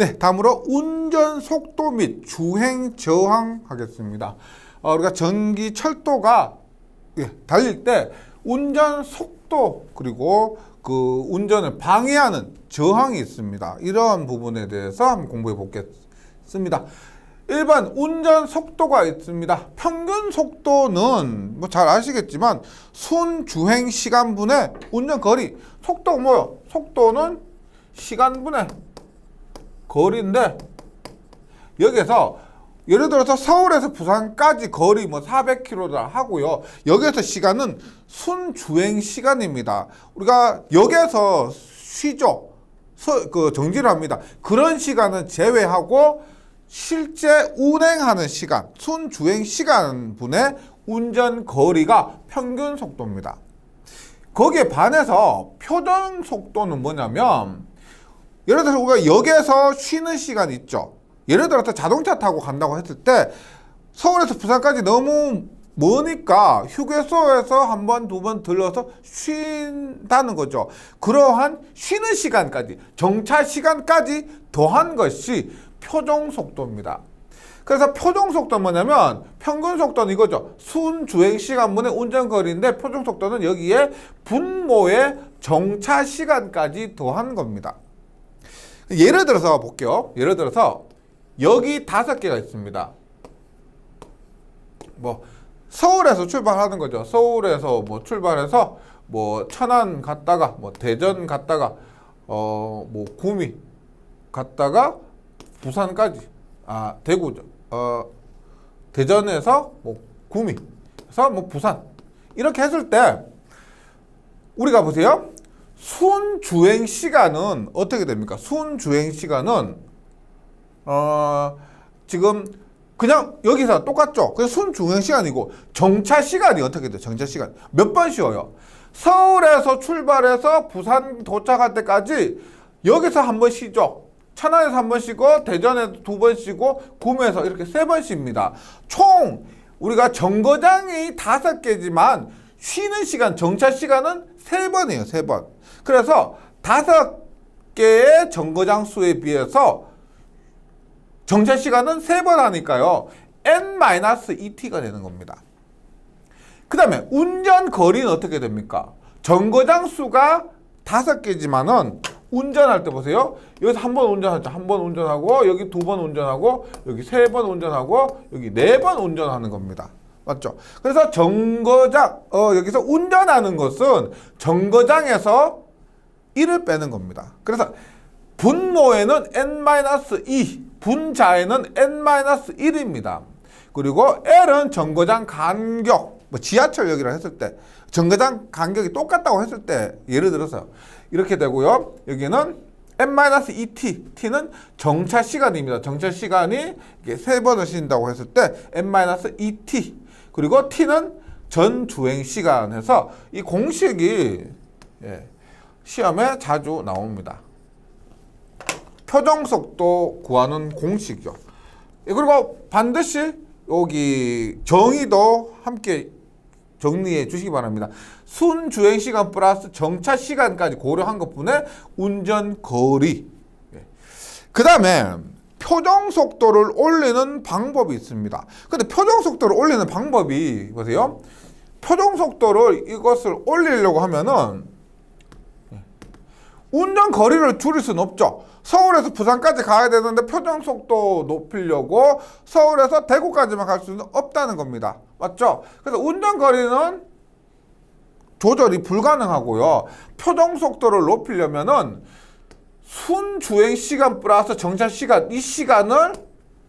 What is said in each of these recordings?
네, 다음으로 운전 속도 및 주행 저항 하겠습니다. 우리가 전기 철도가 달릴 때 운전 속도 그리고 그 운전을 방해하는 저항이 있습니다. 이런 부분에 대해서 한번 공부해 보겠습니다. 1번 운전 속도가 있습니다. 평균 속도는 뭐 잘 아시겠지만 순주행 시간분의 운전 거리. 속도가 뭐요? 속도는 시간분의 거리인데 여기에서 예를 들어서 서울에서 부산까지 거리 뭐 400km다 하고요. 여기에서 시간은 순주행 시간입니다. 우리가 역에서 쉬죠. 정지를 합니다. 그런 시간은 제외하고 실제 운행하는 시간, 순주행 시간분의 운전 거리가 평균 속도입니다. 거기에 반해서 표준 속도는 뭐냐면 예를 들어서 우리가 역에서 쉬는 시간 있죠. 예를 들어서 자동차 타고 간다고 했을 때 서울에서 부산까지 너무 머니까 휴게소에서 한 번, 두 번 들러서 쉰다는 거죠. 그러한 쉬는 시간까지, 정차 시간까지 더한 것이 표준 속도입니다. 그래서 표준 속도는 뭐냐면 평균 속도는 이거죠. 순주행 시간분의 운전거리인데 표준 속도는 여기에 분모의 정차 시간까지 더한 겁니다. 예를 들어서 볼게요. 예를 들어서 여기 5개가 있습니다. 뭐 서울에서 출발하는 거죠. 서울에서 뭐 출발해서 뭐 천안 갔다가 뭐 대전 갔다가 뭐 구미 갔다가 부산까지 대구죠. 대전에서 뭐 구미에서 뭐 부산 이렇게 했을 때 우리가 보세요. 순주행 시간은 어떻게 됩니까? 순주행 시간은 지금 그냥 여기서 똑같죠? 그냥 순주행 시간이고 정차 시간이 어떻게 돼요? 정차 시간 몇 번 쉬어요? 서울에서 출발해서 부산 도착할 때까지 여기서 한 번 쉬죠. 천안에서 한 번 쉬고 대전에서 2번 쉬고 구미에서 이렇게 3번 쉽니다. 총 우리가 정거장이 5개지만 쉬는 시간 정차 시간은 3번이에요. 3번. 그래서 5개의 정거장 수에 비해서 정차 시간은 3번 하니까요. n-2t가 되는 겁니다. 그 다음에 운전 거리는 어떻게 됩니까? 정거장 수가 5개지만은 운전할 때 보세요. 여기서 한 번 운전하죠. 한 번 운전하고 여기 2번 운전하고 여기 3번 운전하고 여기 4번 운전하는 겁니다. 맞죠? 그래서 정거장 여기서 운전하는 것은 정거장에서 1을 빼는 겁니다. 그래서 분모에는 n-2, 분자에는 n-1입니다. 그리고 L은 정거장 간격, 뭐 지하철역이라 했을 때 정거장 간격이 똑같다고 했을 때 예를 들어서 이렇게 되고요. 여기는 n-2t, t는 정차 시간입니다. 정차 시간이 3번을 쉰다고 했을 때 n-2t, 그리고 t는 전주행 시간 해서 이 공식이 시험에 자주 나옵니다. 표준속도 구하는 공식이죠. 그리고 반드시 여기 정의도 함께 정리해 주시기 바랍니다. 순주행 시간 플러스 정차 시간까지 고려한 것뿐에 운전 거리. 그 다음에 표준 속도를 올리는 방법이 있습니다. 근데 표준 속도를 올리는 방법이 보세요. 표준 속도를 이것을 올리려고 하면은 운전 거리를 줄일 수는 없죠. 서울에서 부산까지 가야 되는데 표준 속도 높이려고 서울에서 대구까지만 갈 수는 없다는 겁니다. 맞죠? 그래서 운전 거리는 조절이 불가능하고요. 표준 속도를 높이려면은 순주행 시간 플러스 정차 시간, 이 시간을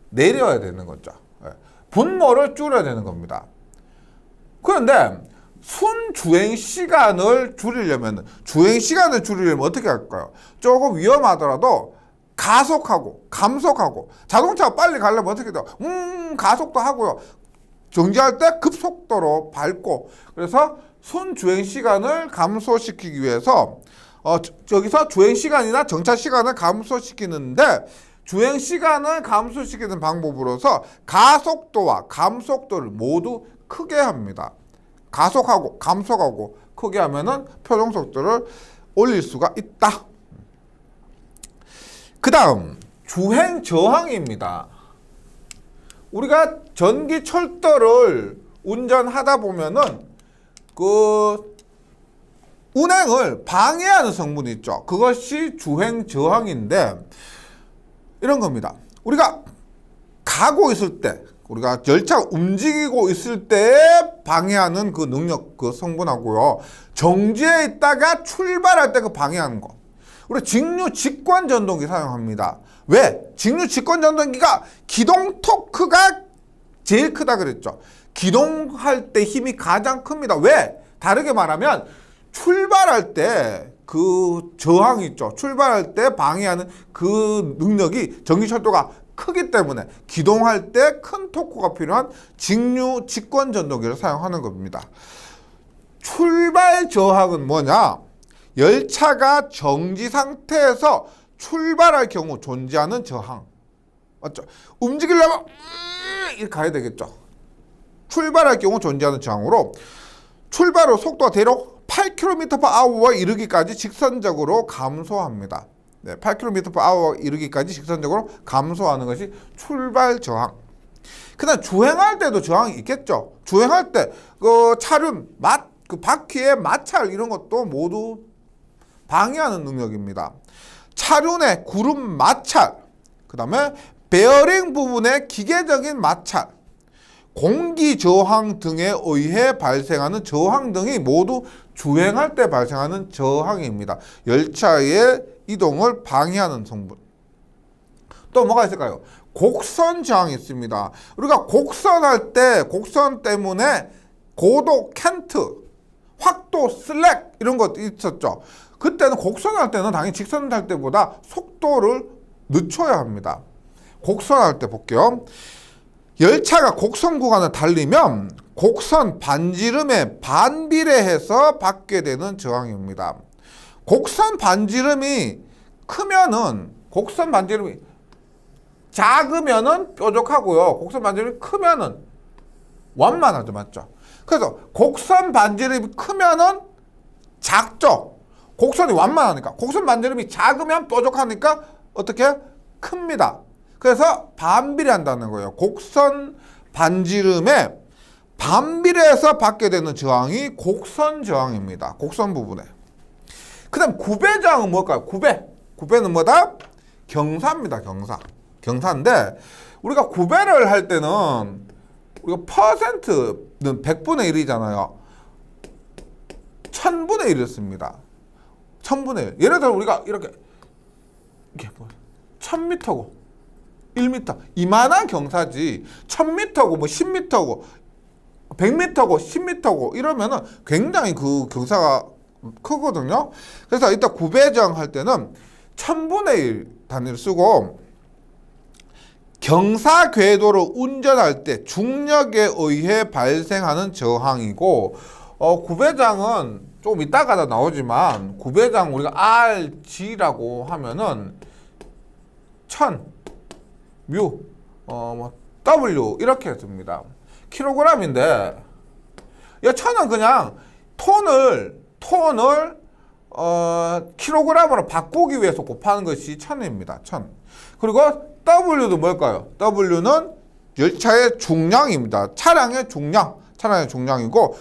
내려야 되는 거죠. 분모를 줄여야 되는 겁니다. 그런데 순주행 시간을 줄이려면 어떻게 할까요? 조금 위험하더라도 가속하고 감속하고 자동차가 빨리 가려면 어떻게 돼요? 가속도 하고요. 정지할 때 급속도로 밟고 그래서 순주행 시간을 감소시키기 위해서 여기서 주행 시간이나 정차 시간을 감소시키는데 주행 시간을 감소시키는 방법으로서 가속도와 감속도를 모두 크게 합니다. 가속하고 감속하고 크게 하면은 표준 속도를 올릴 수가 있다. 그 다음 주행 저항입니다. 우리가 전기 철도를 운전하다 보면은 그 운행을 방해하는 성분이 있죠. 그것이 주행 저항인데 이런 겁니다. 우리가 가고 있을 때, 우리가 열차가 움직이고 있을 때 방해하는 그 능력, 그 성분하고요. 정지해 있다가 출발할 때 그 방해하는 거. 우리 직류 직관 전동기 사용합니다. 왜? 직류 직관 전동기가 기동 토크가 제일 크다 그랬죠. 기동할 때 힘이 가장 큽니다. 왜? 다르게 말하면 출발할 때 그 저항이 있죠. 출발할 때 방해하는 그 능력이 전기철도가 크기 때문에 기동할 때 큰 토크가 필요한 직류 직관 전동기를 사용하는 겁니다. 출발 저항은 뭐냐? 열차가 정지 상태에서 출발할 경우 존재하는 저항. 맞죠? 움직이려면 이렇게 가야 되겠죠. 출발할 경우 존재하는 저항으로 출발 후 속도가 대략 8km/h에 이르기까지 직선적으로 감소합니다. 네, 8km/h에 이르기까지 직선적으로 감소하는 것이 출발 저항. 그다음 주행할 때도 저항이 있겠죠. 주행할 때 그 차륜, 그 바퀴의 마찰 이런 것도 모두 방해하는 능력입니다. 차륜의 구름 마찰, 그다음에 베어링 부분의 기계적인 마찰, 공기 저항 등에 의해 발생하는 저항 등이 모두 주행할 때 발생하는 저항입니다. 열차의 이동을 방해하는 성분. 또 뭐가 있을까요? 곡선 저항이 있습니다. 우리가 곡선할 때 곡선 때문에 고도 캔트, 확도 슬랙 이런 것도 있었죠. 그때는 곡선할 때는 당연히 직선할 때보다 속도를 늦춰야 합니다. 곡선할 때 볼게요. 열차가 곡선 구간을 달리면 곡선 반지름에 반비례해서 받게 되는 저항입니다. 곡선 반지름이 크면은 곡선 반지름이 작으면은 뾰족하고요. 곡선 반지름이 크면은 완만하죠. 맞죠? 그래서 곡선 반지름이 크면은 작죠. 곡선이 완만하니까. 곡선 반지름이 작으면 뾰족하니까 어떻게? 큽니다. 그래서 반비례한다는 거예요. 곡선 반지름에 반비례해서 받게 되는 저항이 곡선 저항입니다. 곡선 부분에. 그 다음 구배 저항은 뭘까요? 구배는 뭐다? 경사입니다. 경사인데 우리가 구배를 할 때는 우리가 퍼센트는 100분의 1이잖아요. 1000분의 1이었습니다. 1000분의 1. 예를 들어 우리가 이렇게 1000m고 1m 이만한 경사지 1000m고 뭐 10m고 100m고 10m고 이러면은 굉장히 그 경사가 크거든요. 그래서 이따 구배저항 할 때는 1000분의 1 단위를 쓰고 경사 궤도를 운전할 때 중력에 의해 발생하는 저항이고 구배저항은 조금 이따가 나오지만 구배저항 우리가 RG라고 하면은 1000 뮤, W 이렇게 씁니다. 킬로그램인데 이 1000은 그냥 톤을 킬로그램으로 바꾸기 위해서 곱하는 것이 1000입니다. 1000. 그리고 W도 뭘까요? W는 열차의 중량입니다. 차량의 중량이고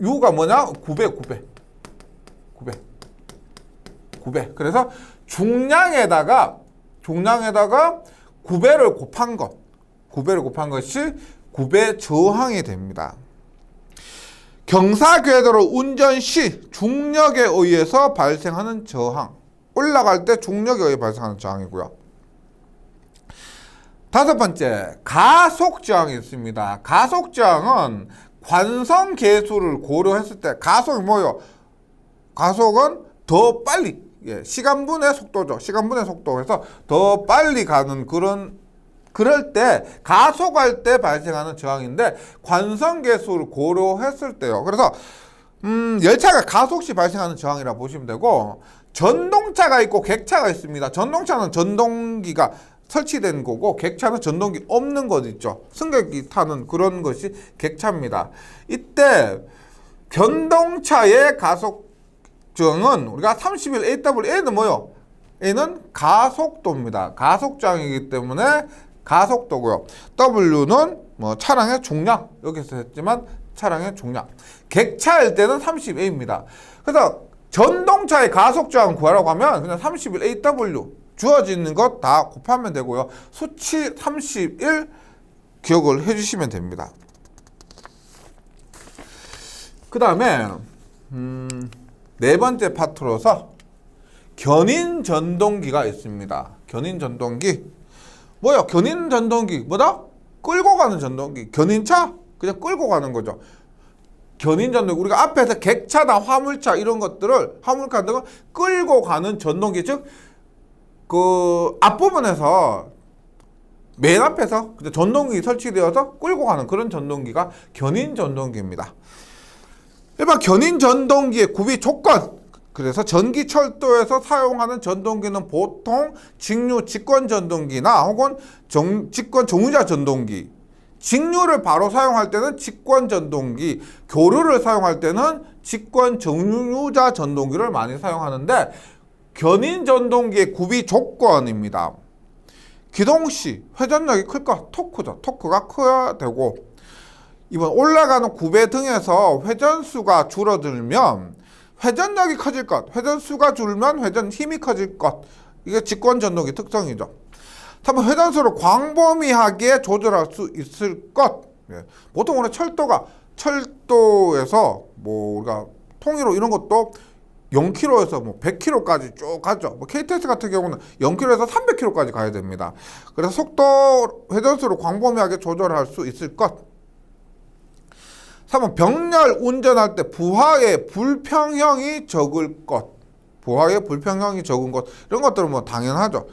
U가 뭐냐? 900. 그래서 중량에다가 9배를 곱한 것이 구배 저항이 됩니다. 경사 궤도로 운전 시 중력에 의해서 발생하는 저항. 올라갈 때 중력에 의해 발생하는 저항이고요. 다섯 번째, 가속 저항이 있습니다. 가속 저항은 관성 계수를 고려했을 때 가속이 뭐예요? 가속은 더 빨리 시간분의 속도죠. 시간분의 속도. 그래서 더 빨리 가는 그럴 때 가속할 때 발생하는 저항인데 관성계수를 고려했을 때요. 그래서 열차가 가속 시 발생하는 저항이라 보시면 되고 전동차가 있고 객차가 있습니다. 전동차는 전동기가 설치된 거고 객차는 전동기 없는 것 있죠. 승객이 타는 그런 것이 객차입니다. 이때 전동차의 가속 저항은 우리가 31AWA는 뭐요? A는 가속도입니다. 가속장이기 때문에 가속도고요. W는 뭐 차량의 중량, 여기서 했지만 차량의 중량. 객차일 때는 31A입니다. 그래서 전동차의 가속저항 구하라고 하면 그냥 31AW 주어지는 것 다 곱하면 되고요. 수치 31 기억을 해주시면 됩니다. 그 다음에 네 번째 파트로서 견인 전동기가 있습니다. 견인 전동기 뭐야? 견인 전동기 뭐다? 끌고 가는 전동기. 견인차? 그냥 끌고 가는 거죠. 견인 전동기, 우리가 앞에서 객차나 화물차 이런 것들을, 화물카 등을 끌고 가는 전동기, 즉 그 앞부분에서 맨 앞에서 전동기 설치되어서 끌고 가는 그런 전동기가 견인 전동기입니다. 일반 견인 전동기의 구비 조건, 그래서 전기철도에서 사용하는 전동기는 보통 직류 직권 전동기나 혹은 직권 정류자 전동기, 직류를 바로 사용할 때는 직권 전동기, 교류를 사용할 때는 직권 정류자 전동기를 많이 사용하는데, 견인 전동기의 구비 조건입니다. 기동시, 회전력이 클 것, 토크죠. 토크가 커야 되고, 이번 올라가는 구배 등에서 회전수가 줄어들면 회전력이 커질 것, 회전수가 줄면 회전 힘이 커질 것. 이게 직권 전동기 특성이죠. 3번 회전수를 광범위하게 조절할 수 있을 것. 예. 보통 우리 철도에서 뭐 우리가 통일호 이런 것도 0km에서 뭐 100km까지 쭉 가죠. 뭐 KTX 같은 경우는 0km에서 300km까지 가야 됩니다. 그래서 속도 회전수를 광범위하게 조절할 수 있을 것. 3번 병렬 운전할 때 부하의 불평형이 적을 것. 부하의 불평형이 적은 것. 이런 것들은 뭐 당연하죠.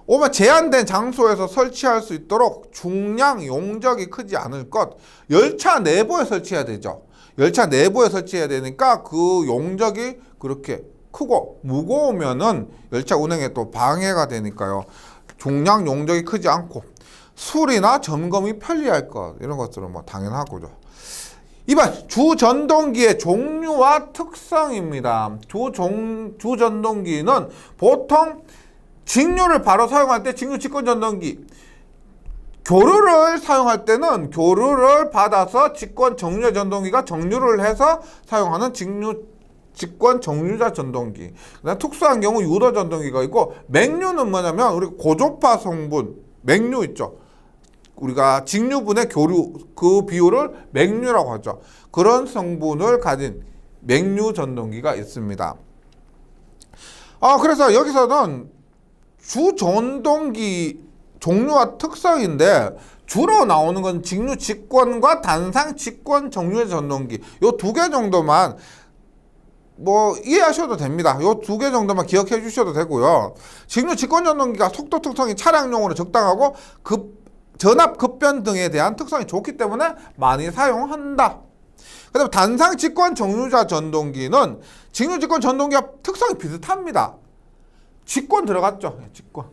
5번 제한된 장소에서 설치할 수 있도록 중량 용적이 크지 않을 것. 열차 내부에 설치해야 되죠. 열차 내부에 설치해야 되니까 그 용적이 그렇게 크고 무거우면은 열차 운행에 또 방해가 되니까요. 중량 용적이 크지 않고 수리나 점검이 편리할 것. 이런 것들은 뭐 당연하고죠. 2번 주전동기의 종류와 특성입니다. 주전동기는 보통 직류를 바로 사용할 때 직류 직권 전동기, 교류를 사용할 때는 교류를 받아서 직권 정류자 전동기가 정류를 해서 사용하는 직권 정류자 전동기. 그다음 특수한 경우 유도 전동기가 있고, 맥류는 뭐냐면 우리 고조파 성분 맥류 있죠. 우리가 직류분의 교류 그 비율을 맥류라고 하죠. 그런 성분을 가진 맥류 전동기가 있습니다. 그래서 여기서는 주전동기 종류와 특성인데 주로 나오는 건 직류 직권과 단상 직권 정류자 전동기, 요 두 개 정도만 뭐 이해하셔도 됩니다. 요 두 개 정도만 기억해 주셔도 되고요. 직류 직권 전동기가 속도 특성이 차량용으로 적당하고 전압 급변 등에 대한 특성이 좋기 때문에 많이 사용한다. 그 다음에 단상 직권 정류자 전동기는 직류 직권 전동기와 특성이 비슷합니다. 직권 들어갔죠. 직권.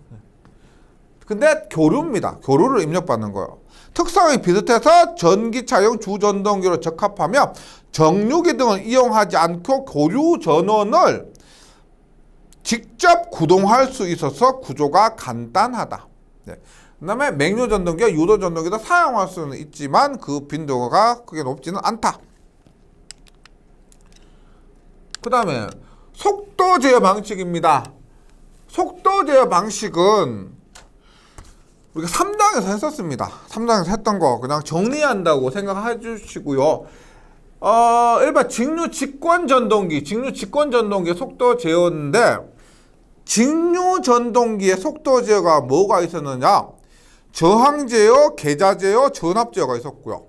근데 교류입니다. 교류를 입력받는 거예요. 특성이 비슷해서 전기차용 주전동기로 적합하며 정류기 등을 이용하지 않고 교류 전원을 직접 구동할 수 있어서 구조가 간단하다. 네. 그 다음에 맥류 전동기와 유도 전동기도 사용할 수는 있지만 그 빈도가 크게 높지는 않다. 그 다음에 속도 제어 방식입니다. 속도 제어 방식은 우리가 3장에서 했었습니다. 3장에서 했던 거 그냥 정리한다고 생각해 주시고요. 일반 직류 직권 전동기, 속도 제어인데, 직류 전동기의 속도 제어가 뭐가 있었느냐? 저항 제어, 계자 제어, 전압 제어가 있었고요.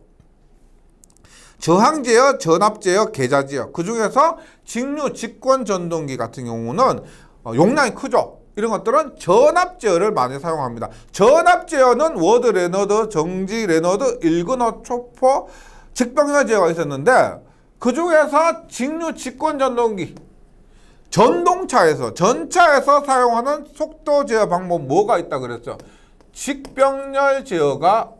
저항 제어, 전압 제어, 계자 제어. 그 중에서 직류 직권 전동기 같은 경우는 용량이 크죠. 이런 것들은 전압 제어를 많이 사용합니다. 전압 제어는 워드 레너드, 정지 레너드, 일근호 초포, 직병렬 제어가 있었는데, 그 중에서 직류 직권 전동기, 전차에서 사용하는 속도 제어 방법 뭐가 있다 그랬죠? 직병렬 제어가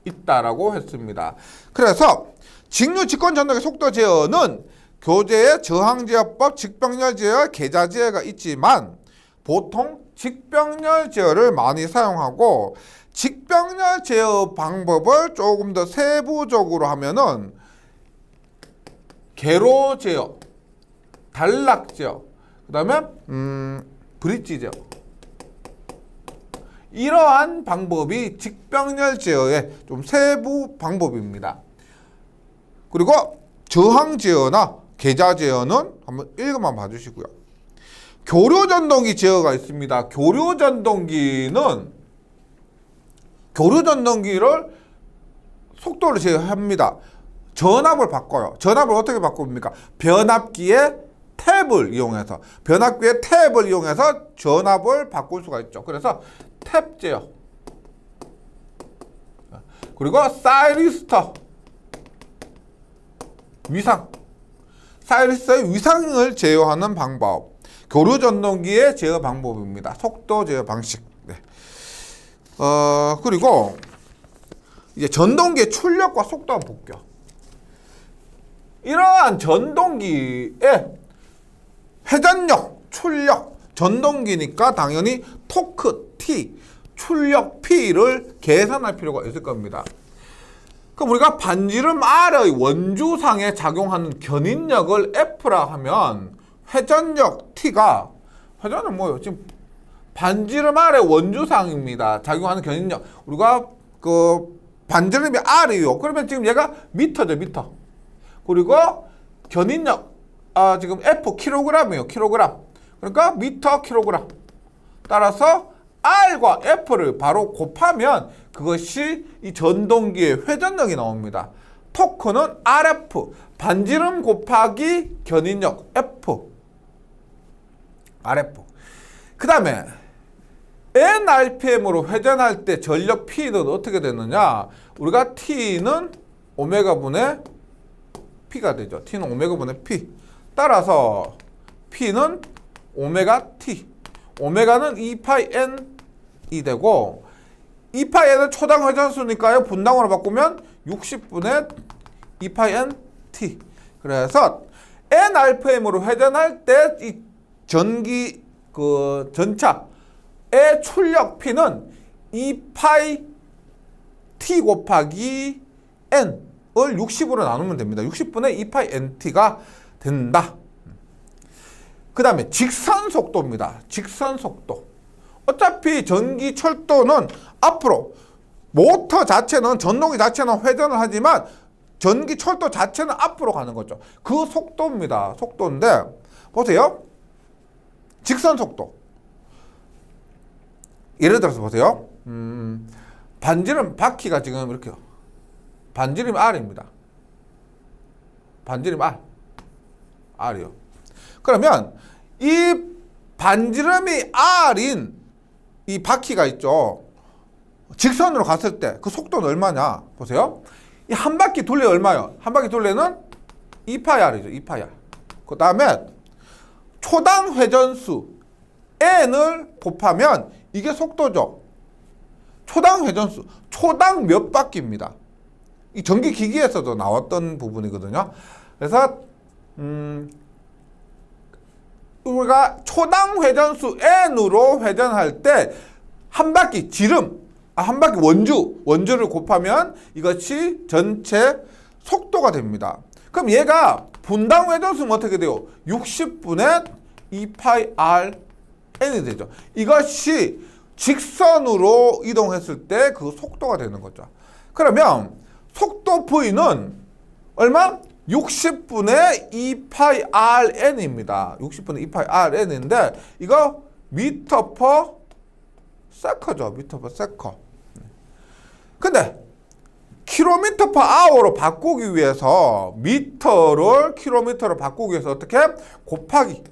있다라고 했습니다. 그래서 직류 직권 전동기 속도 제어는 교재에 저항 제어법, 직병렬 제어, 계자 제어가 있지만 보통 직병렬 제어를 많이 사용하고, 직병렬 제어 방법을 조금 더 세부적으로 하면은 개로 제어, 단락 제어, 그 다음에 브릿지 제어, 이러한 방법이 직병렬 제어의 좀 세부 방법입니다. 그리고 저항 제어나 계좌 제어는 한번 읽어만 봐주시고요. 교류 전동기 제어가 있습니다. 교류 전동기는 교류 전동기를 속도를 제어합니다. 전압을 바꿔요. 전압을 어떻게 바꿉니까? 변압기의 탭을 이용해서, 변압기의 탭을 이용해서 전압을 바꿀 수가 있죠. 그래서 탭 제어. 그리고 사이리스터 위상, 사이리스터의 위상을 제어하는 방법, 교류 전동기의 제어 방법입니다. 속도 제어 방식. 네. 그리고 이제 전동기의 출력과 속도 한번 볼게요. 이러한 전동기의 회전력, 출력, 전동기니까 당연히 토크 T, 출력 P를 계산할 필요가 있을 겁니다. 그럼 우리가 반지름 R의 원주상에 작용하는 견인력을 F라 하면 회전력 T가, 회전은 뭐예요? 지금 반지름 R의 원주상입니다. 작용하는 견인력. 우리가 그 반지름이 R이요. 그러면 지금 얘가 미터죠, 미터. 그리고 견인력, 지금 F 킬로그램이에요, 킬로그램. 그러니까 미터 킬로그램. 따라서 R과 F를 바로 곱하면 그것이 이 전동기의 회전력이 나옵니다. 토크는 RF, 반지름 곱하기 견인력 F, RF. 그 다음에 NRPM으로 회전할 때 전력 P는 어떻게 되느냐? 우리가 T는 오메가분의 P가 되죠. T는 오메가분의 P. 따라서 P는 오메가 T. 오메가는 2파이 N이 되고, 2파이 N은 초당 회전수니까요. 분당으로 바꾸면 60분의 2파이 N T. 그래서 NRPM으로 회전할 때 이 전기 그 전차의 출력 P는 2파이 T 곱하기 N을 60으로 나누면 됩니다. 60분의 2파이 NT가 된다. 그 다음에 직선 속도입니다. 직선 속도. 어차피 전기 철도는 앞으로, 모터 자체는, 전동기 자체는 회전을 하지만 전기 철도 자체는 앞으로 가는 거죠. 그 속도입니다. 속도인데 보세요. 직선 속도. 예를 들어서 보세요. 반지름 바퀴가 지금 이렇게요. 반지름 R입니다. 반지름 R. R이요. 그러면 이 반지름이 R인 이 바퀴가 있죠. 직선으로 갔을 때 그 속도는 얼마냐? 보세요. 이 한 바퀴 둘레 얼마요? 한 바퀴 둘레는 2파이 R이죠. 2파이 R. 그 다음에 초당 회전수 N을 곱하면 이게 속도죠. 초당 회전수. 초당 몇 바퀴입니다. 이 전기기기에서도 나왔던 부분이거든요. 그래서 우리가 초당 회전수 N으로 회전할 때 한 바퀴 지름, 한 바퀴 원주를 곱하면 이것이 전체 속도가 됩니다. 그럼 얘가 분당 회전수는 어떻게 돼요? 60분의 2파이 R N이 되죠. 이것이 직선으로 이동했을 때 그 속도가 되는 거죠. 그러면 속도 V는 얼마? 60분의 2파이 RN입니다. 60분의 2파이 RN인데 이거 미터 퍼 세커죠. 미터 퍼 세커. 근데 킬로미터 퍼 아워로 바꾸기 위해서 미터를 킬로미터로 바꾸기 위해서 어떻게? 곱하기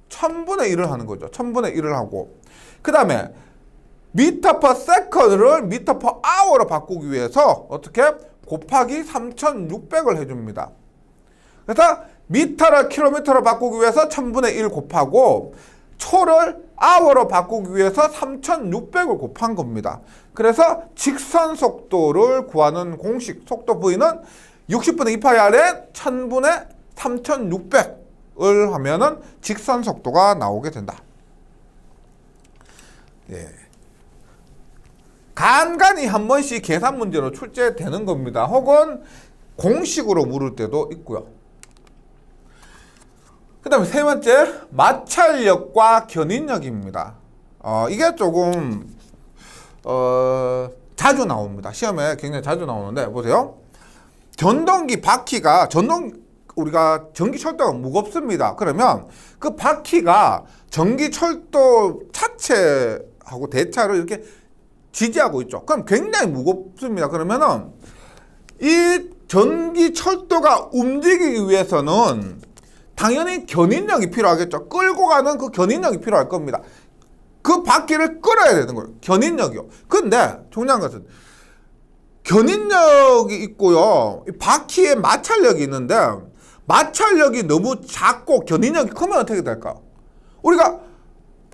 1000분의 1을 하는 거죠. 1000분의 1을 하고, 그 다음에 미터 퍼 세컨을 미터 퍼 아워로 바꾸기 위해서 어떻게? 곱하기 3600을 해줍니다. 그래서 미터를 킬로미터로 바꾸기 위해서 1000분의 1 곱하고, 초를 아워로 바꾸기 위해서 3600을 곱한 겁니다. 그래서 직선 속도를 구하는 공식 속도 V는 60분의 2파이 R에 1000분의 3600을 하면은 직선 속도가 나오게 된다. 예. 간간히 한 번씩 계산 문제로 출제되는 겁니다. 혹은 공식으로 물을 때도 있고요. 그 다음에 세 번째, 마찰력과 견인력입니다. 이게 조금 자주 나옵니다. 시험에 굉장히 자주 나오는데 보세요. 전동기 바퀴가 우리가 전기 철도가 무겁습니다. 그러면 그 바퀴가 전기 철도 차체하고 대차를 이렇게 지지하고 있죠. 그럼 굉장히 무겁습니다. 그러면은 이 전기 철도가 움직이기 위해서는 당연히 견인력이 필요하겠죠. 끌고 가는 그 견인력이 필요할 겁니다. 그 바퀴를 끌어야 되는 거예요. 견인력이요. 근데 중요한 것은 견인력이 있고요. 이 바퀴에 마찰력이 있는데 마찰력이 너무 작고 견인력이 크면 어떻게 될까요? 우리가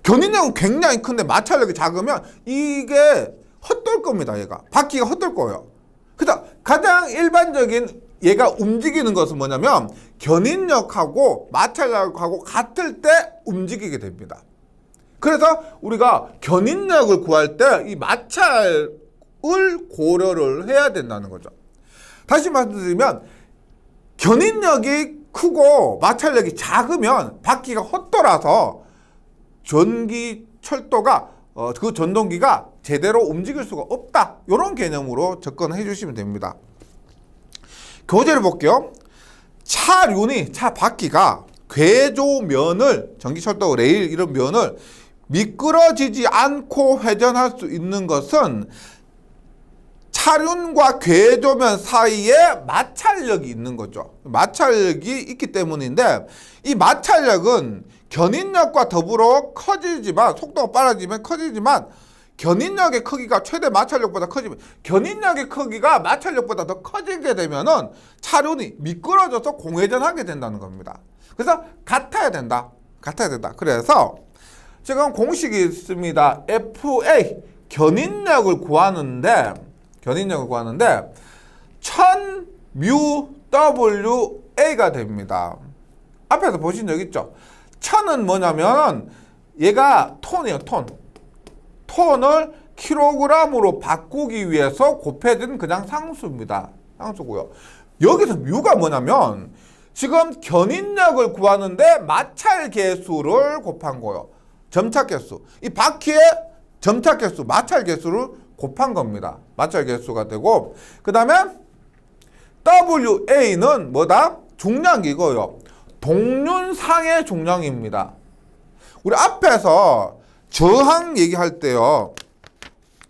견인력은 굉장히 큰데 마찰력이 작으면 이게 헛돌 겁니다. 얘가 바퀴가 헛돌 거예요. 그래서 가장 일반적인 얘가 움직이는 것은 뭐냐면 견인력하고 마찰력하고 같을 때 움직이게 됩니다. 그래서 우리가 견인력을 구할 때 이 마찰을 고려를 해야 된다는 거죠. 다시 말씀드리면 견인력이 크고 마찰력이 작으면 바퀴가 헛돌아서 전기 철도가 그 전동기가 제대로 움직일 수가 없다. 이런 개념으로 접근해 주시면 됩니다. 교재를 볼게요. 차 바퀴가 궤조면을 전기철도 레일 이런 면을 미끄러지지 않고 회전할 수 있는 것은 차륜과 궤조면 사이에 마찰력이 있는 거죠. 마찰력이 있기 때문인데 이 마찰력은 견인력과 더불어 커지지만 속도가 빨라지면 커지지만 견인력의 크기가 최대 마찰력보다 커지면 견인력의 크기가 마찰력보다 더 커지게 되면은 차륜이 미끄러져서 공회전하게 된다는 겁니다. 그래서 같아야 된다. 그래서 지금 공식이 있습니다. FA 견인력을 구하는데 1000μWA가 됩니다. 앞에서 보신 적 있죠? 1000은 뭐냐면 얘가 톤이에요. 톤을 킬로그램으로 바꾸기 위해서 곱해진 그냥 상수입니다. 상수고요. 여기서 뮤가 뭐냐면 지금 견인력을 구하는데 마찰 개수를 곱한 거예요. 점차 개수. 이 바퀴의 점차 개수, 마찰 개수를 곱한 겁니다. 마찰 개수가 되고 그 다음에 WA는 뭐다? 중량 이거요. 동륜상의 중량입니다. 우리 앞에서 저항 얘기할 때요.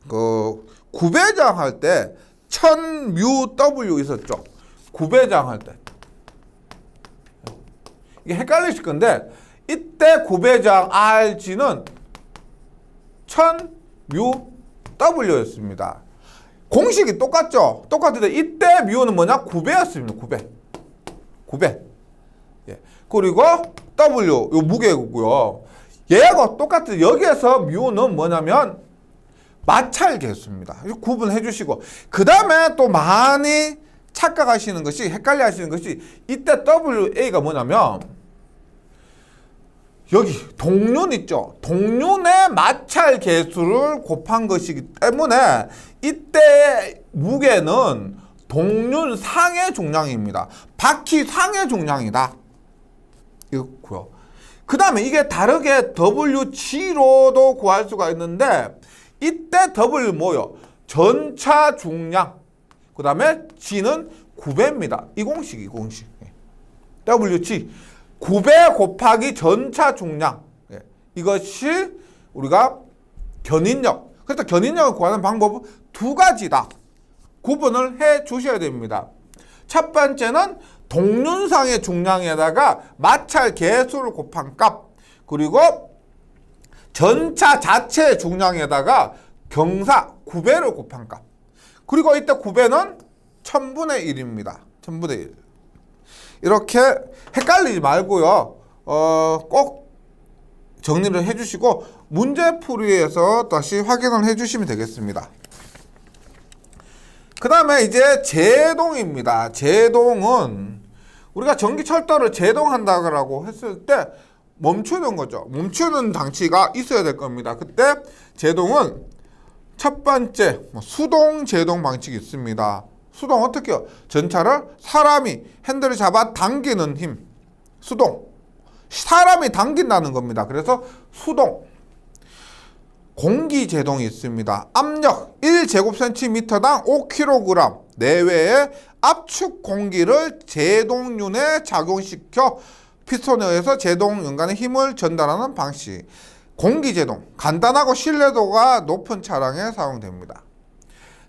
그 구배장 할 때 1000μW 있었죠. 구배장 할 때. 이게 헷갈리실 건데 이때 구배장 RG는 1000μW였습니다. 공식이 똑같죠? 똑같은데 이때 μ는 뭐냐? 9배였습니다. 9배. 예. 그리고 W 요 무게고요. 얘하고 똑같은 여기에서 μ는 뭐냐면 마찰 개수입니다. 구분해 주시고 그 다음에 또 많이 착각하시는 것이 헷갈려 하시는 것이 이때 WA가 뭐냐면 여기 동륜 있죠. 동륜의 마찰 개수를 곱한 것이기 때문에 이때 무게는 동륜 상의 중량입니다. 바퀴 상의 중량이다. 이거고요. 그 다음에 이게 다르게 WG로도 구할 수가 있는데 이때 W 뭐요? 전차 중량. 그 다음에 G는 9배입니다. 이 공식. WG 9배 곱하기 전차 중량. 이것이 우리가 견인력. 그래서 견인력을 구하는 방법은 두 가지다. 구분을 해 주셔야 됩니다. 첫 번째는 동륜상의 중량에다가 마찰 개수를 곱한 값. 그리고 전차 자체의 중량에다가 경사 9배를 곱한 값. 그리고 이때 9배는 1000분의 1입니다. 1000분의 1. 이렇게 헷갈리지 말고요. 꼭 정리를 해주시고 문제풀이에서 다시 확인을 해주시면 되겠습니다. 그 다음에 이제 제동입니다. 제동은 우리가 전기철도를 제동한다고 했을 때 멈추는 거죠. 멈추는 장치가 있어야 될 겁니다. 그때 제동은 첫 번째 수동 제동 방식이 있습니다. 수동 어떻게 해요? 전차를 사람이 핸들을 잡아 당기는 힘. 수동. 사람이 당긴다는 겁니다. 그래서 수동. 공기 제동이 있습니다. 압력 1제곱센티미터당 5kg 내외의 압축 공기를 제동륜에 작용시켜 피스톤에 의해서 제동 연간의 힘을 전달하는 방식. 공기 제동. 간단하고 신뢰도가 높은 차량에 사용됩니다.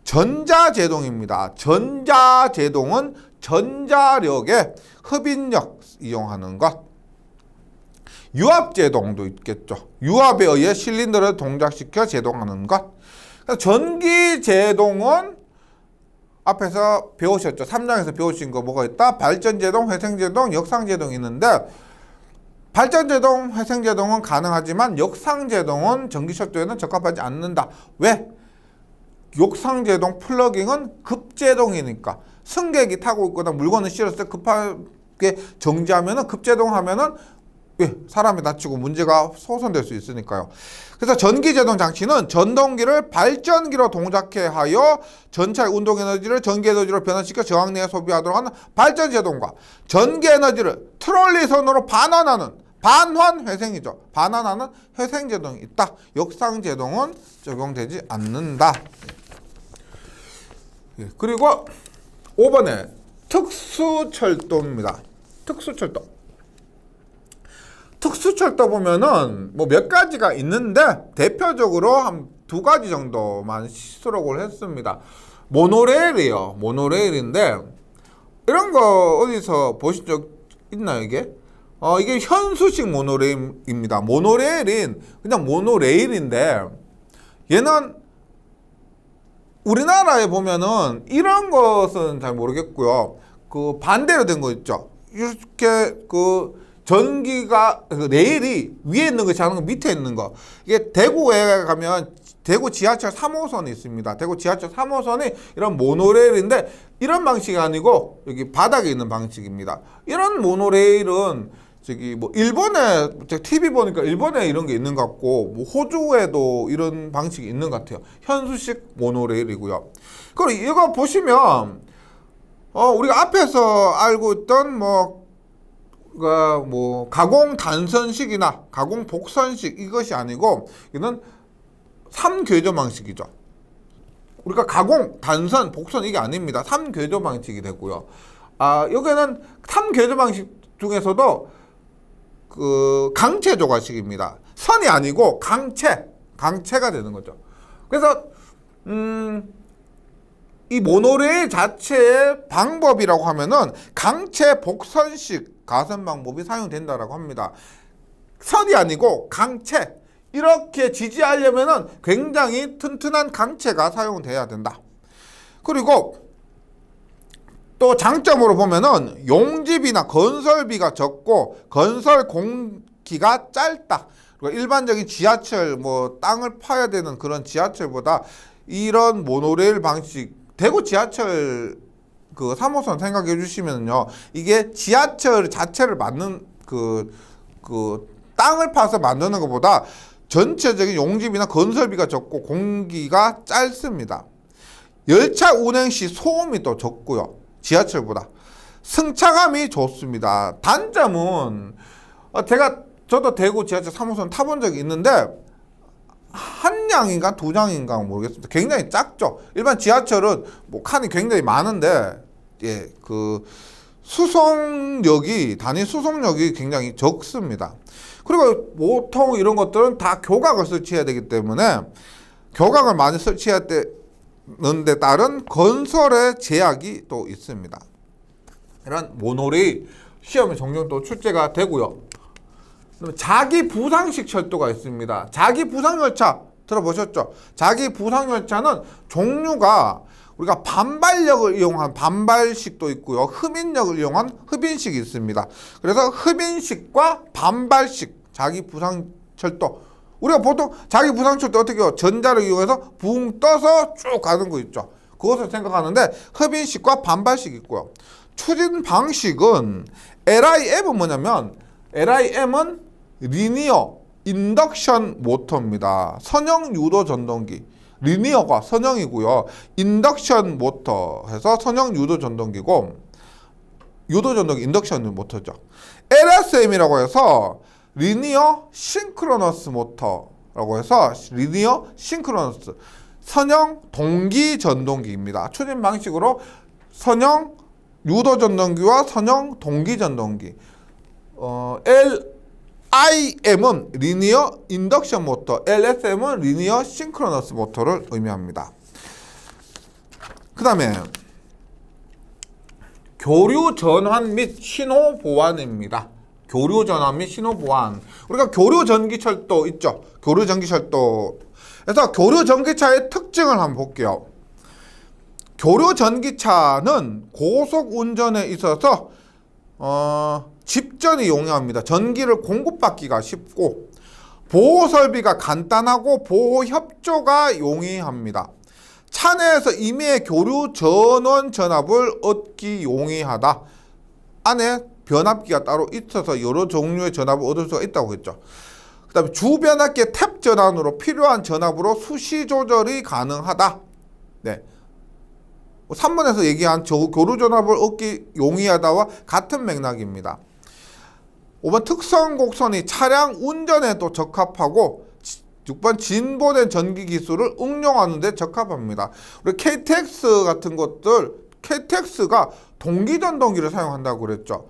전자제동입니다. 전자제동은 전자력의 흡인력 이용하는 것. 유압제동도 있겠죠. 유압에 의해 실린더를 동작시켜 제동하는 것. 전기제동은 앞에서 배우셨죠. 3장에서 배우신 거 뭐가 있다? 발전제동, 회생제동, 역상제동이 있는데 발전제동, 회생제동은 가능하지만 역상제동은 전기철도에는 적합하지 않는다. 왜? 역상제동 플러깅은 급제동이니까 승객이 타고 있거나 물건을 실었을 때 급하게 정지하면은 급제동하면은 사람이 다치고 문제가 소선될 수 있으니까요. 그래서 전기제동 장치는 전동기를 발전기로 동작해 하여 전차의 운동에너지를 전기에너지로 변환시켜 저항 내에 소비하도록 하는 발전제동과 전기에너지를 트롤리선으로 반환하는 반환회생이죠. 반환하는 회생제동이 있다. 역상제동은 적용되지 않는다. 그리고 5번에 특수철도입니다. 특수철도. 특수철도 보면은 뭐 몇 가지가 있는데 대표적으로 한 두 가지 정도만 수록을 했습니다. 모노레일이요. 모노레일인데 이런 거 어디서 보신 적 있나요, 이게? 이게 현수식 모노레일입니다. 모노레일인 그냥 모노레일인데 얘는 우리나라에 보면은 이런 것은 잘 모르겠고요. 그 반대로 된 거 있죠. 이렇게 전기가 레일이 위에 있는 것이 아니고 밑에 있는 거. 이게 대구에 가면 대구 지하철 3호선이 있습니다. 대구 지하철 3호선이 이런 모노레일인데 이런 방식이 아니고 여기 바닥에 있는 방식입니다. 이런 모노레일은 저기 뭐 일본에 제가 TV 보니까 일본에 이런 게 있는 것 같고 뭐 호주에도 이런 방식이 있는 것 같아요. 현수식 모노레일이고요. 그리고 이거 보시면 우리가 앞에서 알고 있던 뭐 가공 단선식이나 가공 복선식 이것이 아니고 이는 3궤도 방식이죠. 우리가 가공, 단선, 복선 이게 아닙니다. 3궤도 방식이 되고요. 여기는 3궤도 방식 중에서도 강체 조가식입니다. 선이 아니고 강체가 되는 거죠. 그래서 이 모노레일 자체의 방법이라고 하면은 강체 복선식 가선 방법이 사용된다라고 합니다. 선이 아니고 강체. 이렇게 지지하려면은 굉장히 튼튼한 강체가 사용돼야 된다. 그리고 또 장점으로 보면은 용집이나 건설비가 적고 건설 공기가 짧다. 그리고 일반적인 지하철 땅을 파야 되는 그런 지하철보다 이런 모노레일 방식 대구 지하철 3호선 생각해 주시면요. 이게 지하철 자체를 만든 땅을 파서 만드는 것보다 전체적인 용집이나 건설비가 적고 공기가 짧습니다. 열차 운행 시 소음이 또 적고요. 지하철보다. 승차감이 좋습니다. 단점은 저도 대구 지하철 3호선 타본 적이 있는데 한 량인가 두 장인가 모르겠습니다. 굉장히 작죠. 일반 지하철은 칸이 굉장히 많은데 단위 수송력이 굉장히 적습니다. 그리고 보통 이런 것들은 다 교각을 설치해야 되기 때문에 교각을 많이 설치해야 되는데 따른 건설의 제약이 또 있습니다. 이런 모노레일 시험에 종종 또 출제가 되고요. 자기 부상식 철도가 있습니다. 자기 부상 열차 들어보셨죠? 자기 부상 열차는 종류가 우리가 반발력을 이용한 반발식도 있고요. 흡인력을 이용한 흡인식이 있습니다. 그래서 흡인식과 반발식 자기 부상 철도. 우리가 보통 자기 부상 철도 어떻게 해요? 전자를 이용해서 붕 떠서 쭉 가는 거 있죠. 그것을 생각하는데 흡인식과 반발식이 있고요. 추진 방식은 LIM은 뭐냐면 LIM은 리니어 인덕션 모터입니다. 선형 유도 전동기. 리니어가 선형이고요. 인덕션 모터 해서 선형 유도 전동기고, 유도 전동기 인덕션 모터죠. LSM이라고 해서 리니어 싱크로너스 모터라고 해서 리니어 싱크로너스 선형 동기 전동기입니다. 추진 방식으로 선형 유도 전동기와 선형 동기 전동기. LIM은 리니어 인덕션 모터, LSM은 리니어 싱크로너스 모터를 의미합니다. 그 다음에 교류 전환 및 신호 보완입니다. 교류 전환 및 신호 보완. 우리가 교류 전기철도 있죠. 교류 전기철도. 그래서 교류 전기차의 특징을 한번 볼게요. 교류 전기차는 고속 운전에 있어서 집전이 용이합니다. 전기를 공급받기가 쉽고 보호 설비가 간단하고 보호 협조가 용이합니다. 차 내에서 임의의 교류 전원 전압을 얻기 용이하다. 안에 변압기가 따로 있어서 여러 종류의 전압을 얻을 수가 있다고 했죠. 그 다음에 주변압기의 탭 전환으로 필요한 전압으로 수시 조절이 가능하다. 네. 3번에서 얘기한 교류 전압을 얻기 용이하다와 같은 맥락입니다. 5번 특성 곡선이 차량 운전에도 적합하고 6번 진보된 전기 기술을 응용하는 데 적합합니다. 우리 KTX 같은 것들, KTX가 동기전동기를 사용한다고 그랬죠.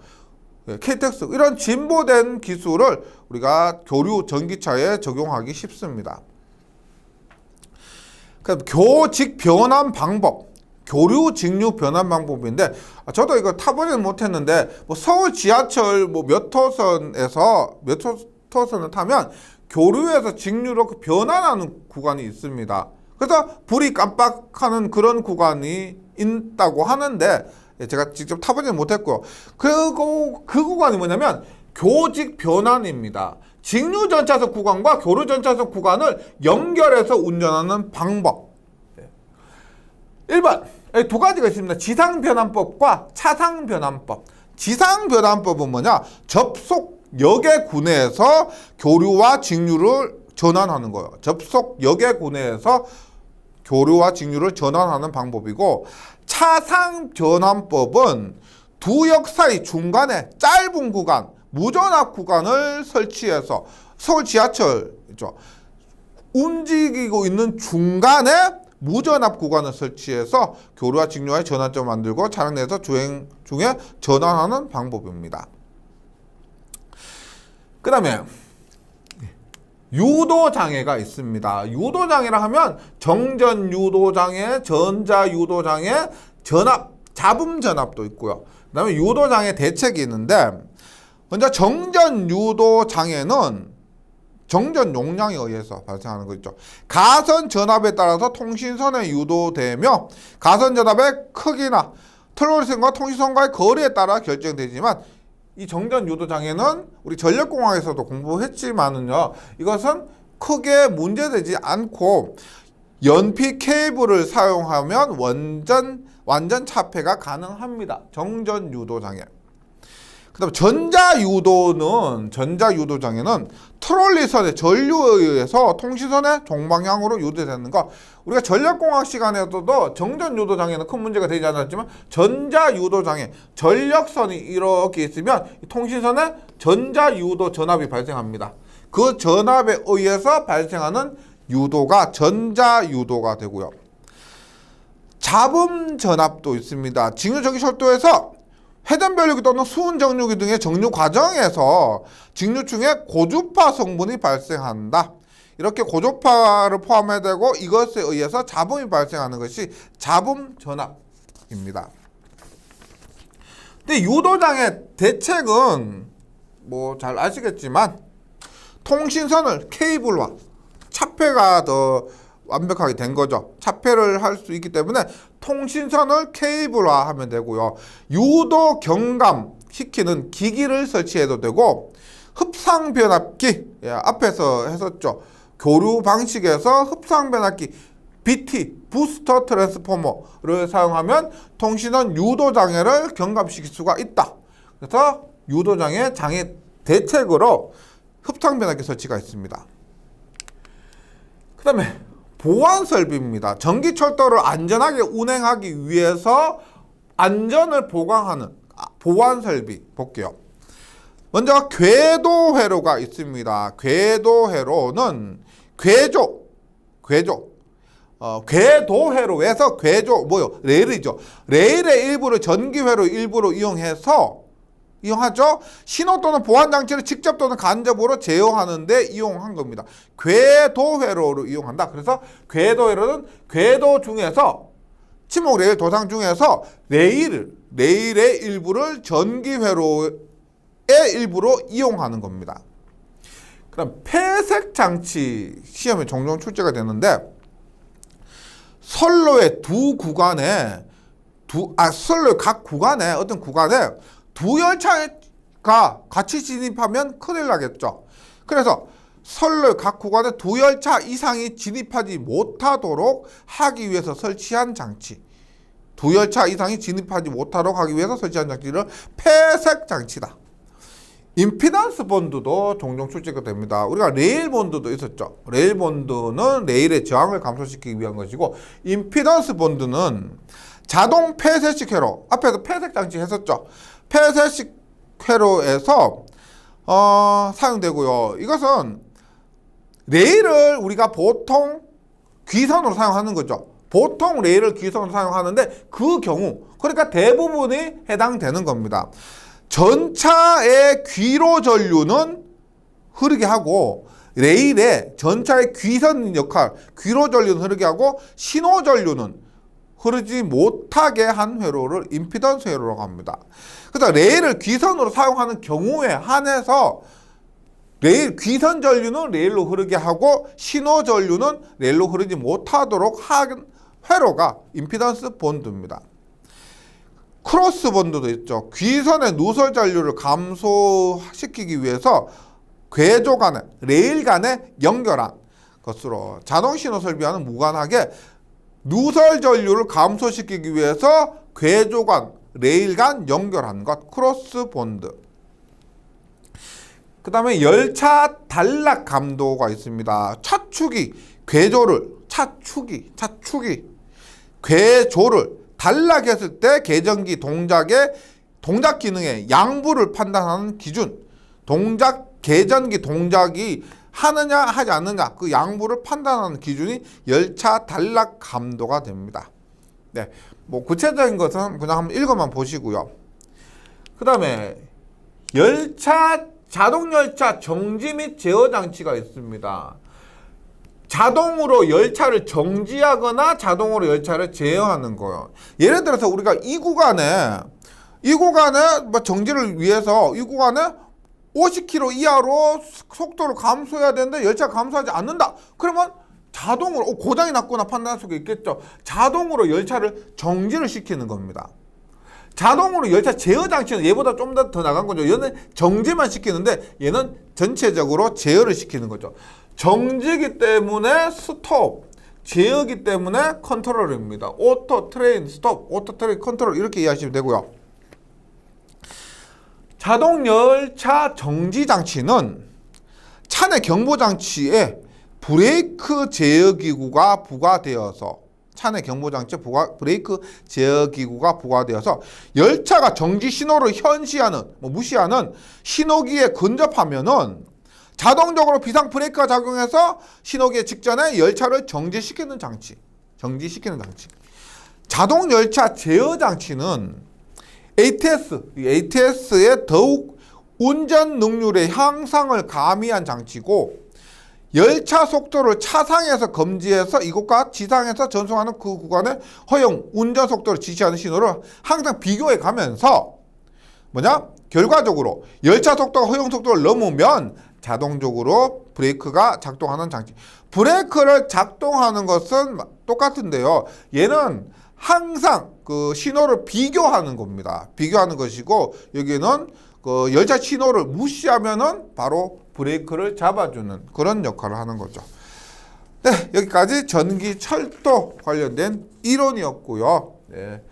KTX 이런 진보된 기술을 우리가 교류 전기차에 적용하기 쉽습니다. 교직 변환 방법, 교류 직류 변환 방법인데, 저도 이거 타보지는 못했는데 서울 지하철 몇 호선을 타면 교류에서 직류로 변환하는 구간이 있습니다. 그래서 불이 깜빡하는 그런 구간이 있다고 하는데, 제가 직접 타보지는 못했고요. 그리고 그 구간이 뭐냐면 교직 변환입니다. 직류 전차석 구간과 교류 전차석 구간을 연결해서 운전하는 방법. 1번 두 가지가 있습니다. 지상변환법과 차상변환법. 지상변환법은 뭐냐? 접속역의 구내에서 교류와 직류를 전환하는 거예요. 접속역의 구내에서 교류와 직류를 전환하는 방법이고, 차상변환법은 두 역 사이 중간에 짧은 구간, 무전압 구간을 설치해서 서울 지하철이죠. 움직이고 있는 중간에 무전압 구간을 설치해서 교류와 직류와의 전환점을 만들고 차량 내에서 주행 중에 전환하는 방법입니다. 그 다음에 유도장애가 있습니다. 유도장애라 하면 정전유도장애, 전자유도장애, 잡음전압도 있고요. 그 다음에 유도장애 대책이 있는데, 먼저 정전유도장애는 정전 용량에 의해서 발생하는 거 있죠. 가선 전압에 따라서 통신선에 유도되며 가선 전압의 크기나 트롤선과 통신선과의 거리에 따라 결정되지만, 이 정전 유도 장애는 우리 전력공학에서도 공부했지만은요, 이것은 크게 문제되지 않고 연피 케이블을 사용하면 완전 차폐가 가능합니다. 정전 유도 장애. 그다음 전자유도 장애는 트롤리선의 전류에 의해서 통신선의 종방향으로 유도되는 거. 우리가 전력공학 시간에서도 정전유도 장애는 큰 문제가 되지 않았지만, 전자유도 장애, 전력선이 이렇게 있으면 통신선에 전자유도 전압이 발생합니다. 그 전압에 의해서 발생하는 유도가 전자유도가 되고요. 잡음 전압도 있습니다. 직류전기철도에서 회전별류기 또는 수은정류기 등의 정류 과정에서 직류층에 고주파 성분이 발생한다. 이렇게 고주파를 포함해야 되고, 이것에 의해서 잡음이 발생하는 것이 잡음 전압입니다. 근데 유도장애 대책은 잘 아시겠지만, 통신선을 케이블화, 차폐가 더 완벽하게 된 거죠. 차폐를 할 수 있기 때문에 통신선을 케이블화하면 되고요. 유도 경감 시키는 기기를 설치해도 되고, 흡상 변압기, 앞에서 했었죠. 교류 방식에서 흡상 변압기 BT 부스터 트랜스포머를 사용하면 통신선 유도 장애를 경감시킬 수가 있다. 그래서 유도 장애 대책으로 흡상 변압기 설치가 있습니다. 그 다음에 보안 설비입니다. 전기철도를 안전하게 운행하기 위해서 안전을 보강하는 보안 설비 볼게요. 먼저 궤도회로가 있습니다. 궤도회로는 궤도회로에서 레일이죠. 레일의 일부를 전기회로 일부로 이용하죠. 신호 또는 보안 장치를 직접 또는 간접으로 제어하는 데 이용한 겁니다. 궤도회로를 이용한다. 그래서 궤도회로는 궤도 중에서 침묵 레일 도상 중에서 레일의 일부를 전기회로의 일부로 이용하는 겁니다. 그럼 폐색 장치 시험에 종종 출제가 되는데 선로의 선로의 각 구간에 어떤 구간에 두 열차가 같이 진입하면 큰일 나겠죠. 그래서 선로의 각 구간에 두 열차 이상이 진입하지 못하도록 하기 위해서 설치한 장치. 두 열차 이상이 진입하지 못하도록 하기 위해서 설치한 장치를 폐색 장치다. 임피던스 본드도 종종 출제가 됩니다. 우리가 레일 본드도 있었죠. 레일 본드는 레일의 저항을 감소시키기 위한 것이고, 임피던스 본드는 자동 폐쇄식 회로, 앞에서 폐색 장치 했었죠. 폐쇄식 회로에서 사용되고요. 이것은 레일을 우리가 보통 귀선으로 사용하는 거죠. 보통 레일을 귀선으로 사용하는데 그 경우, 그러니까 대부분이 해당되는 겁니다. 전차의 귀로 전류는 흐르게 하고 레일에 전차의 귀선 역할, 귀로 전류는 흐르게 하고 신호 전류는 흐르지 못하게 한 회로를 임피던스 회로라고 합니다. 그래서 레일을 귀선으로 사용하는 경우에 한해서 레일 귀선 전류는 레일로 흐르게 하고 신호 전류는 레일로 흐르지 못하도록 한 회로가 임피던스 본드입니다. 크로스 본드도 있죠. 귀선의 누설 전류를 감소시키기 위해서 궤조 간에, 레일 간에 연결한 것으로 자동 신호 설비와는 무관하게 누설 전류를 감소시키기 위해서 궤조 간, 레일 간 연결한 것, 크로스 본드. 그 다음에 열차 단락 감도가 있습니다. 차축이 궤조를 단락했을 때 계전기 동작 기능의 양부를 판단하는 기준, 계전기 동작이 하느냐 하지 않느냐 그 양부를 판단하는 기준이 열차 단락 감도가 됩니다. 네, 뭐 구체적인 것은 그냥 한번 읽어만 보시고요. 그 다음에 자동 열차 정지 및 제어 장치가 있습니다. 자동으로 열차를 정지하거나 자동으로 열차를 제어하는 거예요. 예를 들어서 우리가 이 구간에 뭐 정지를 위해서 이 구간에 50km 이하로 속도를 감소해야 되는데 열차가 감소하지 않는다. 그러면 자동으로 고장이 났거나 판단할 수가 있겠죠. 자동으로 열차를 정지를 시키는 겁니다. 자동으로 열차 제어 장치는 얘보다 좀 더 나간 거죠. 얘는 정지만 시키는데 얘는 전체적으로 제어를 시키는 거죠. 정지기 때문에 스톱, 제어기 때문에 컨트롤입니다. 오토 트레인 스톱, 오토 트레인 컨트롤 이렇게 이해하시면 되고요. 자동 열차 정지 장치는 차내 경보 장치에 브레이크 제어 기구가 부과되어서 브레이크 제어 기구가 부과되어서 열차가 정지 신호를 무시하는 신호기에 근접하면은 자동적으로 비상 브레이크가 작용해서 신호기 직전에 열차를 정지시키는 장치. 자동 열차 제어 장치는 ATS의 더욱 운전 능률의 향상을 가미한 장치고, 열차 속도를 차상에서 검지해서 이곳과 지상에서 전송하는 그 구간의 허용 운전 속도를 지시하는 신호를 항상 비교해 가면서 결과적으로 열차 속도가 허용 속도를 넘으면 자동적으로 브레이크가 작동하는 장치. 브레이크를 작동하는 것은 똑같은데요. 얘는 항상 그 신호를 비교하는 겁니다. 비교하는 것이고, 여기는 그 열차 신호를 무시하면은 바로 브레이크를 잡아주는 그런 역할을 하는 거죠. 네, 여기까지 전기 철도 관련된 이론이었고요. 네,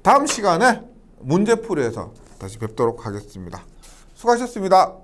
다음 시간에 문제풀이에서 다시 뵙도록 하겠습니다. 수고하셨습니다.